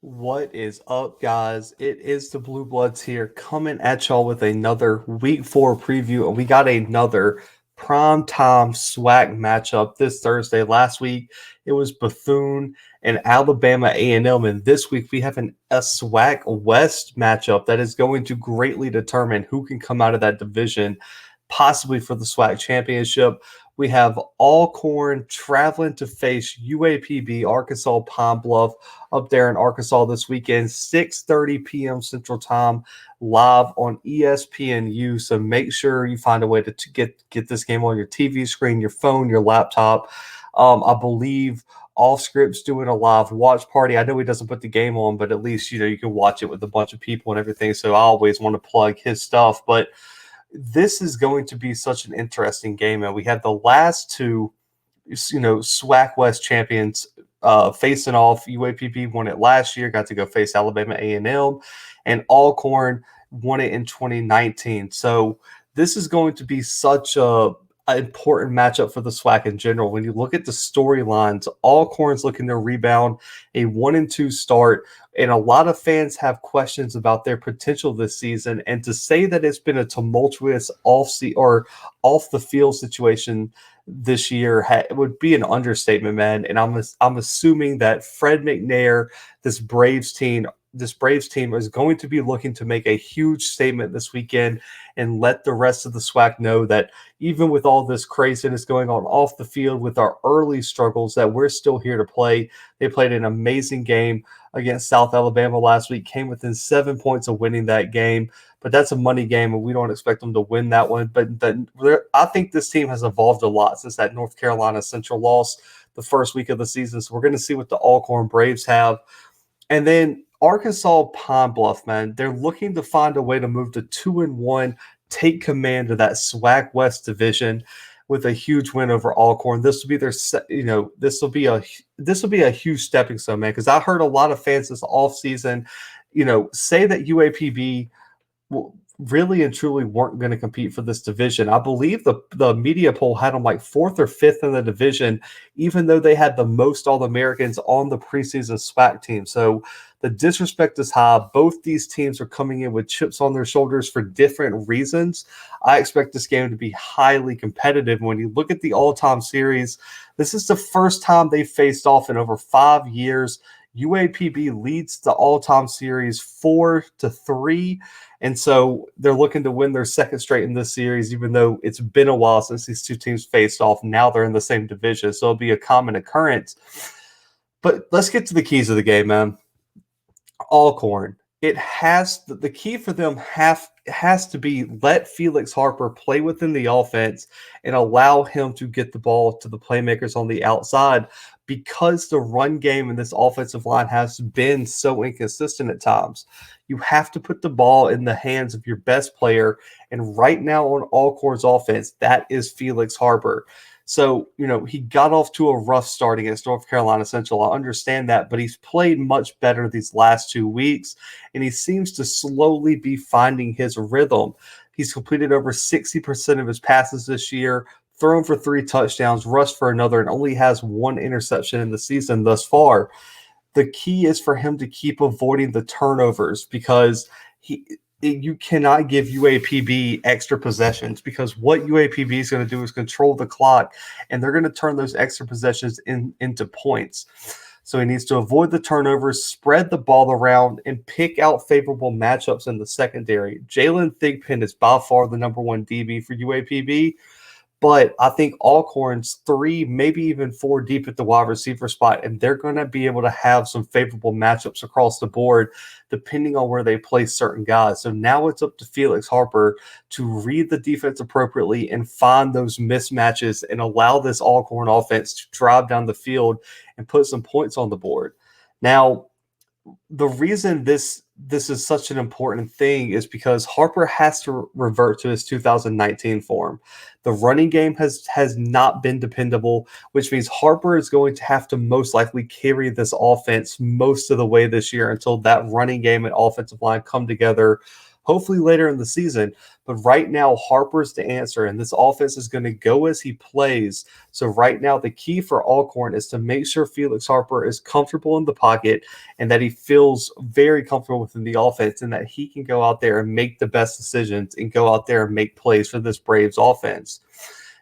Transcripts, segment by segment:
What is up, guys? It is the Bluebloods here coming at y'all with another week 4 preview, and we got another primetime SWAC matchup this Thursday. Last week it was Bethune and Alabama A&M, and this week we have a SWAC West matchup that is going to greatly determine who can come out of that division, possibly for the SWAC championship. We have Alcorn traveling to face UAPB, Arkansas Pine-Bluff, up there in Arkansas this weekend, 6:30 p.m. Central Time, live on ESPNU. So make sure you find a way to get this game on your TV screen, your phone, your laptop. I believe Off Script's doing a live watch party. I know he doesn't put the game on, but at least you can watch it with a bunch of people and everything. So I always want to plug his stuff, but this is going to be such an interesting game, and we had the last two, SWAC West champions facing off. UAPB won it last year, got to go face Alabama A&M, and Alcorn won it in 2019. So this is going to be such an important matchup for the SWAC in general. When you look at the storylines, Alcorn's looking to rebound a 1-2 start, and a lot of fans have questions about their potential this season. And to say that it's been a tumultuous off the field situation this year would be an understatement, man. And I'm assuming that Fred McNair, this Braves team is going to be looking to make a huge statement this weekend and let the rest of the SWAC know that even with all this craziness going on off the field with our early struggles, that we're still here to play. They played an amazing game against South Alabama last week, came within 7 points of winning that game, but that's a money game, and we don't expect them to win that one. But I think this team has evolved a lot since that North Carolina Central loss the first week of the season. So we're going to see what the Alcorn Braves have. And then Arkansas Pine-Bluff, man, they're looking to find a way to move to 2-1, take command of that SWAC West division with a huge win over Alcorn. This will be this will be a huge stepping stone, man. Because I heard a lot of fans this offseason, say that UAPB really and truly weren't going to compete for this division. I believe the media poll had them like 4th or 5th in the division, even though they had the most All-Americans on the preseason SWAC team. So the disrespect is high. Both these teams are coming in with chips on their shoulders for different reasons. I expect this game to be highly competitive. When you look at the all-time series, this is the first time they faced off in over 5 years. UAPB leads the all-time series 4-3. And so they're looking to win their second straight in this series, even though it's been a while since these two teams faced off. Now they're in the same division, so it'll be a common occurrence. But let's get to the keys of the game, man. Alcorn. It has the key for them has to be let Felix Harper play within the offense and allow him to get the ball to the playmakers on the outside, because the run game in this offensive line has been so inconsistent at times. You have to put the ball in the hands of your best player, and right now on Alcorn's offense, that is Felix Harper. So, he got off to a rough start against North Carolina Central. I understand that, but he's played much better these last 2 weeks, and he seems to slowly be finding his rhythm. He's completed over 60% of his passes this year, thrown for 3 touchdowns, rushed for another, and only has 1 interception in the season thus far. The key is for him to keep avoiding the turnovers, because you cannot give UAPB extra possessions, because what UAPB is going to do is control the clock, and they're going to turn those extra possessions into points. So he needs to avoid the turnovers, spread the ball around, and pick out favorable matchups in the secondary. Jalen Thigpen is by far the number 1 DB for UAPB, but I think Alcorn's 3, maybe even 4 deep at the wide receiver spot, and they're going to be able to have some favorable matchups across the board depending on where they place certain guys. So now it's up to Felix Harper to read the defense appropriately and find those mismatches and allow this Alcorn offense to drive down the field and put some points on the board. Now, the reason this is such an important thing is because Harper has to revert to his 2019 form. The running game has not been dependable, which means Harper is going to have to most likely carry this offense most of the way this year until that running game and offensive line come together hopefully later in the season. But right now, Harper's the answer, and this offense is going to go as he plays. So right now, the key for Alcorn is to make sure Felix Harper is comfortable in the pocket and that he feels very comfortable within the offense and that he can go out there and make the best decisions and go out there and make plays for this Braves offense.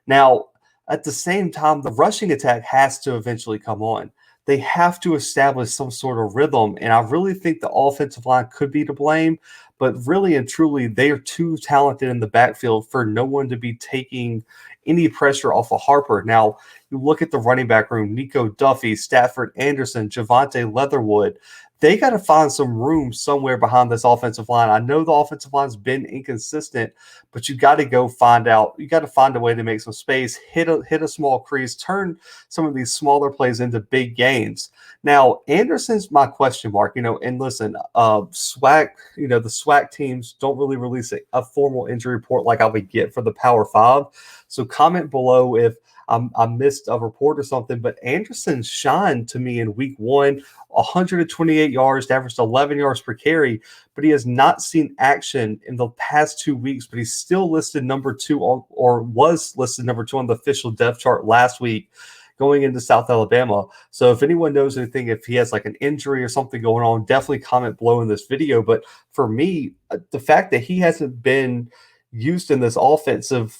Now, at the same time, the rushing attack has to eventually come on. They have to establish some sort of rhythm, and I really think the offensive line could be to blame, but really and truly, they are too talented in the backfield for no one to be taking any pressure off of Harper. Now, you look at the running back room, Nico Duffy, Stafford Anderson, Javante Leatherwood. They got to find some room somewhere behind this offensive line. I know the offensive line's been inconsistent, but you got to go find out. You got to find a way to make some space, hit a small crease, turn some of these smaller plays into big gains. Now, Anderson's my question mark, and listen, SWAC, the SWAC teams don't really release a formal injury report like I would get for the Power Five. So comment below if I missed a report or something, but Anderson shined to me in week 1, 128 yards, averaged 11 yards per carry, but he has not seen action in the past 2 weeks, but he's still listed number 2 or was listed number 2 on the official depth chart last week going into South Alabama. So if anyone knows anything, if he has like an injury or something going on, definitely comment below in this video. But for me, the fact that he hasn't been used in this offensive,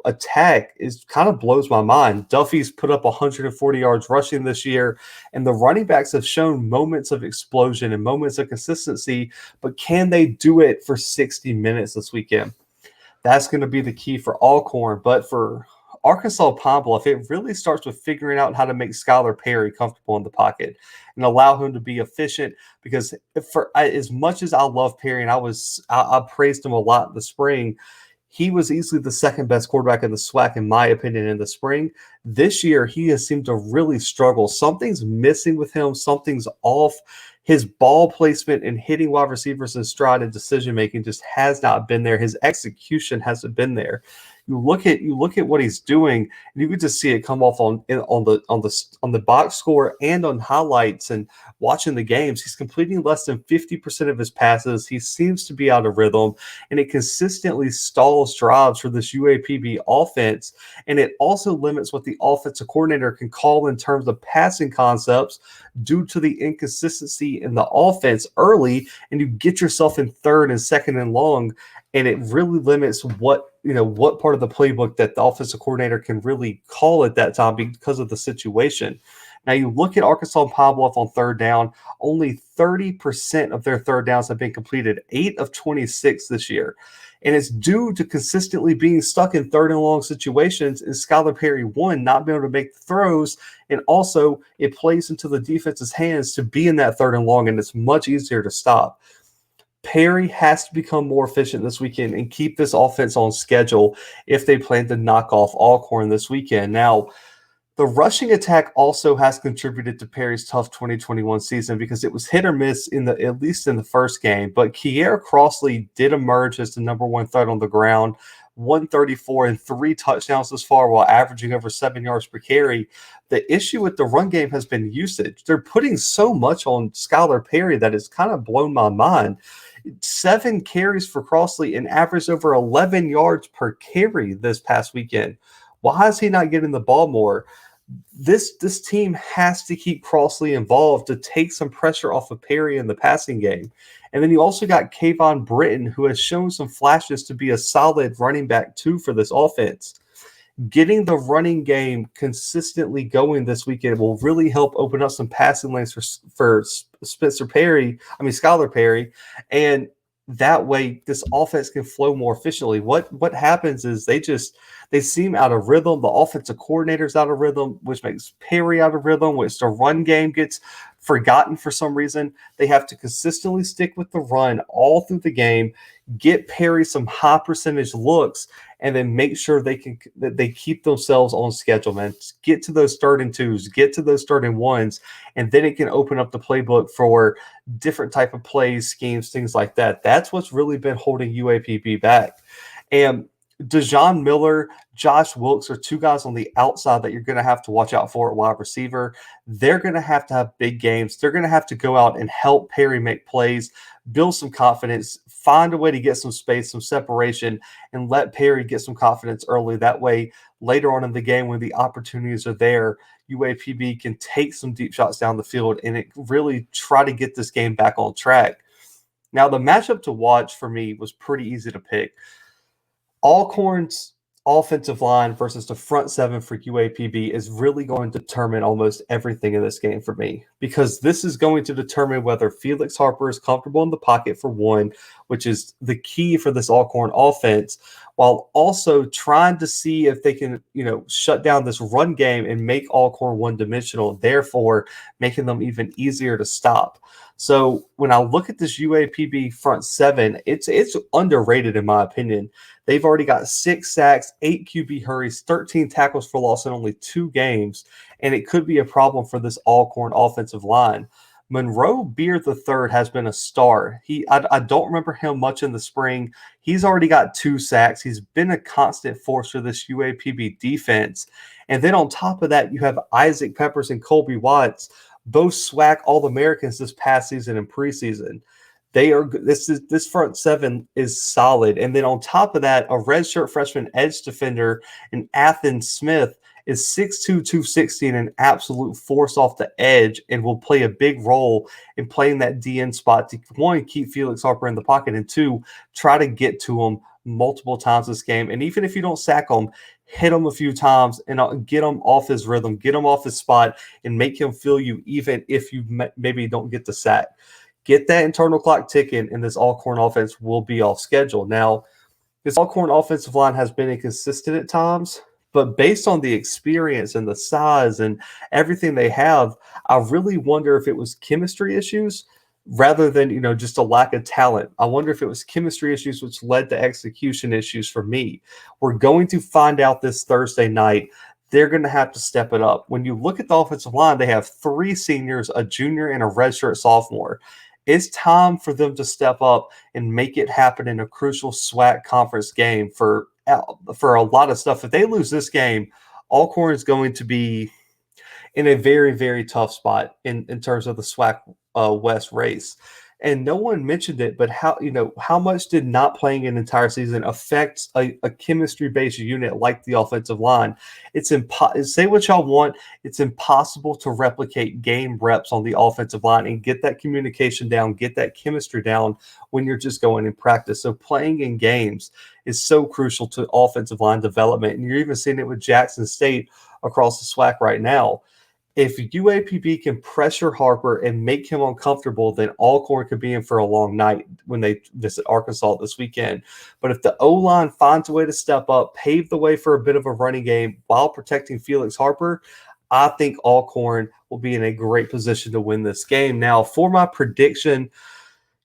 attack is kind of blows my mind. Duffy's put up 140 yards rushing this year, and the running backs have shown moments of explosion and moments of consistency, but can they do it for 60 minutes this weekend? That's going to be the key for Alcorn. But for Arkansas Pine-Bluff, it really starts with figuring out how to make Skylar Perry comfortable in the pocket and allow him to be efficient. Because as much as I love Perry, and I praised him a lot in the spring, he was easily the second best quarterback in the SWAC, in my opinion, in the spring. This year, he has seemed to really struggle. Something's missing with him. Something's off. His ball placement and hitting wide receivers in stride and decision-making just has not been there. His execution hasn't been there. You look at what he's doing, and you can just see it come off on the box score and on highlights and watching the games. He's completing less than 50% of his passes. He seems to be out of rhythm, and it consistently stalls drives for this UAPB offense. And it also limits what the offensive coordinator can call in terms of passing concepts due to the inconsistency in the offense early, and you get yourself in third and second and long. And it really limits what part of the playbook that the offensive coordinator can really call at that time because of the situation. Now, you look at Arkansas Pine-Bluff on third down, only 30% of their third downs have been completed, 8 of 26 this year. And it's due to consistently being stuck in third and long situations and Skylar Perry, one, not being able to make the throws. And also, it plays into the defense's hands to be in that third and long, and it's much easier to stop. Perry has to become more efficient this weekend and keep this offense on schedule if they plan to knock off Alcorn this weekend. Now, the rushing attack also has contributed to Perry's tough 2021 season because it was hit or miss at least in the first game. But Kier Crossley did emerge as the number 1 threat on the ground, 134 and 3 touchdowns this far while averaging over 7 yards per carry. The issue with the run game has been usage. They're putting so much on Skylar Perry that it's kind of blown my mind. 7 carries for Crossley and averaged over 11 yards per carry this past weekend. Why is he not getting the ball more? This team has to keep Crossley involved to take some pressure off of Perry in the passing game. And then you also got Kayvon Britton, who has shown some flashes to be a solid running back too for this offense. Getting the running game consistently going this weekend will really help open up some passing lanes for Skylar Perry, and that way this offense can flow more efficiently. What happens is they seem out of rhythm. The offensive coordinator's out of rhythm, which makes Perry out of rhythm, which the run game gets forgotten for some reason. They have to consistently stick with the run all through the game, get Perry some high percentage looks, and then make sure they keep themselves on schedule, man. Get to those 3rd and 2s, get to those 3rd and 1s, and then it can open up the playbook for different type of plays, schemes, things like that. That's what's really been holding UAPB back. And Dejon Miller, Josh Wilkes are two guys on the outside that you're going to have to watch out for at wide receiver. They're going to have big games. They're going to have to go out and help Perry make plays, build some confidence, find a way to get some space, some separation, and let Perry get some confidence early. That way, later on in the game, when the opportunities are there, UAPB can take some deep shots down the field and it really try to get this game back on track. Now, the matchup to watch for me was pretty easy to pick. Alcorn's offensive line versus the front seven for UAPB is really going to determine almost everything in this game for me, because this is going to determine whether Felix Harper is comfortable in the pocket for one, which is the key for this Alcorn offense, while also trying to see if they can, shut down this run game and make Alcorn one-dimensional, therefore making them even easier to stop. So when I look at this UAPB front seven, it's underrated in my opinion. They've already got 6 sacks, 8 QB hurries, 13 tackles for loss in only 2 games, and it could be a problem for this Alcorn offensive line. Monroe Beard III has been a star. I don't remember him much in the spring. He's already got 2 sacks. He's been a constant force for this UAPB defense. And then on top of that, you have Isaac Peppers and Colby Watts, both SWAC All-Americans this past season and preseason. This front seven is solid. And then on top of that, a redshirt freshman edge defender in Athens Smith is 6'2", 260 and an absolute force off the edge and will play a big role in playing that DN spot to, one, keep Felix Harper in the pocket, and 2, try to get to him multiple times this game. And even if you don't sack him, hit him a few times and get him off his rhythm, get him off his spot, and make him feel you even if you maybe don't get the sack. Get that internal clock ticking, and this Alcorn offense will be off schedule. Now, this Alcorn offensive line has been inconsistent at times, but based on the experience and the size and everything they have, I really wonder if it was chemistry issues rather than, just a lack of talent. I wonder if it was chemistry issues which led to execution issues for me. We're going to find out this Thursday night. They're going to have to step it up. When you look at the offensive line, they have 3 seniors, a junior, and a redshirt sophomore. It's time for them to step up and make it happen in a crucial SWAC conference game for a lot of stuff. If they lose this game, Alcorn is going to be in a very, very tough spot in terms of the SWAC West race. And no one mentioned it, but how much did not playing an entire season affect a chemistry-based unit like the offensive line? Say what y'all want. It's impossible to replicate game reps on the offensive line and get that communication down, get that chemistry down when you're just going in practice. So playing in games is so crucial to offensive line development. And you're even seeing it with Jackson State across the SWAC right now. If UAPB can pressure Harper and make him uncomfortable, then Alcorn could be in for a long night when they visit Arkansas this weekend. But if the O-line finds a way to step up, pave the way for a bit of a running game while protecting Felix Harper, I think Alcorn will be in a great position to win this game. Now, for my prediction,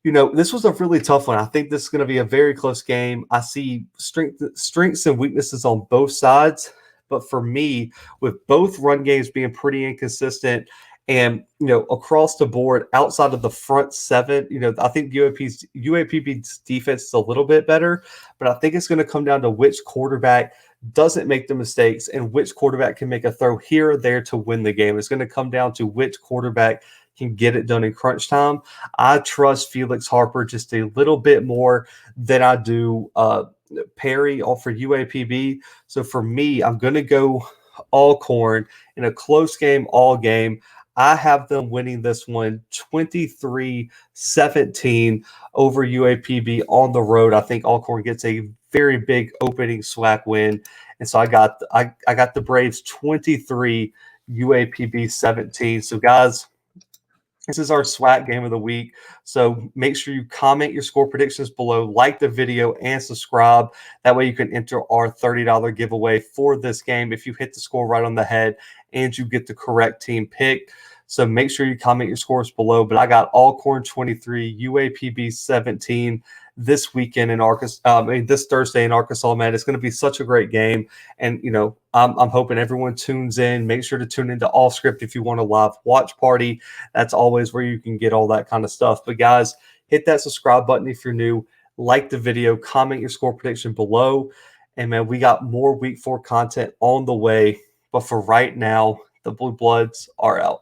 this was a really tough one. I think this is going to be a very close game. I see strengths and weaknesses on both sides. But for me, with both run games being pretty inconsistent and, across the board, outside of the front seven, I think UAPB's defense is a little bit better, but I think it's going to come down to which quarterback doesn't make the mistakes and which quarterback can make a throw here or there to win the game. It's going to come down to which quarterback can get it done in crunch time. I trust Felix Harper just a little bit more than I do Perry for UAPB. So for me, I'm going to go Alcorn in a close game all game. I have them winning this one 23-17 over UAPB on the road. I think Alcorn gets a very big opening SWAC win. And so I got the Braves 23, UAPB 17. So guys, this is our SWAC game of the week. So make sure you comment your score predictions below, like the video, and subscribe. That way you can enter our $30 giveaway for this game if you hit the score right on the head and you get the correct team pick. So make sure you comment your scores below. But I got Alcorn 23, UAPB 17 this weekend in Arkansas. This Thursday in Arkansas, man. It's going to be such a great game. And, I'm hoping everyone tunes in. Make sure to tune into Off Script if you want a live watch party. That's always where you can get all that kind of stuff. But, guys, hit that subscribe button if you're new. Like the video. Comment your score prediction below. And man, we got more week 4 content on the way. But for right now, the Blue Bloods are out.